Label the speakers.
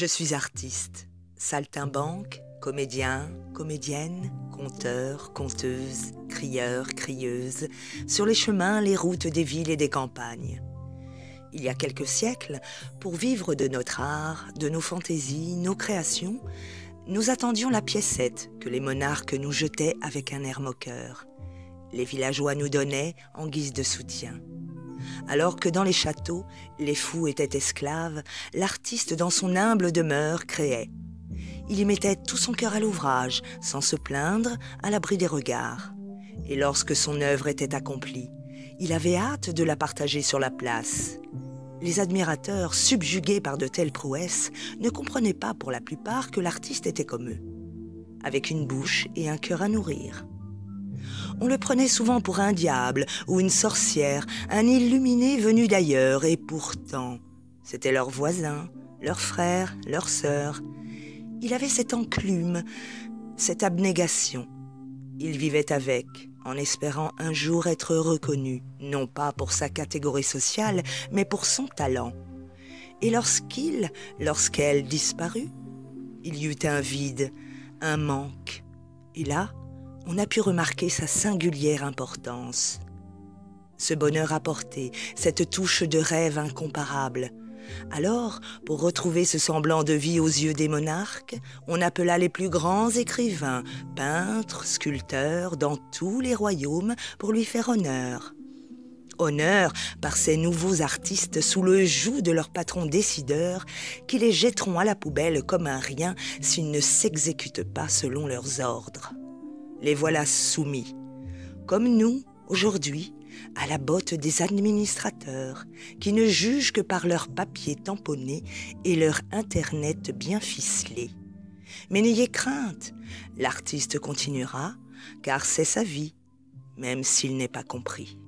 Speaker 1: Je suis artiste, saltimbanque, comédien, comédienne, conteur, conteuse, crieur, crieuse, sur les chemins, les routes des villes et des campagnes. Il y a quelques siècles, pour vivre de notre art, de nos fantaisies, nos créations, nous attendions la piécette que les monarques nous jetaient avec un air moqueur. Les villageois nous donnaient en guise de soutien. Alors que dans les châteaux, les fous étaient esclaves, l'artiste dans son humble demeure créait. Il y mettait tout son cœur à l'ouvrage, sans se plaindre, à l'abri des regards. Et lorsque son œuvre était accomplie, il avait hâte de la partager sur la place. Les admirateurs, subjugués par de telles prouesses, ne comprenaient pas pour la plupart que l'artiste était comme eux, avec une bouche et un cœur à nourrir. On le prenait souvent pour un diable ou une sorcière, un illuminé venu d'ailleurs, et pourtant, c'était leur voisin, leur frère, leur sœur. Il avait cette enclume, cette abnégation. Il vivait avec, en espérant un jour être reconnu, non pas pour sa catégorie sociale, mais pour son talent. Et lorsqu'elle disparut, il y eut un vide, un manque. Et là, on a pu remarquer sa singulière importance. Ce bonheur apporté, cette touche de rêve incomparable. Alors, pour retrouver ce semblant de vie aux yeux des monarques, on appela les plus grands écrivains, peintres, sculpteurs, dans tous les royaumes pour lui faire honneur. Honneur par ces nouveaux artistes sous le joug de leurs patrons décideurs qui les jetteront à la poubelle comme un rien s'ils ne s'exécutent pas selon leurs ordres. Les voilà soumis, comme nous, aujourd'hui, à la botte des administrateurs, qui ne jugent que par leurs papiers tamponnés et leur Internet bien ficelé. Mais n'ayez crainte, l'artiste continuera, car c'est sa vie, même s'il n'est pas compris.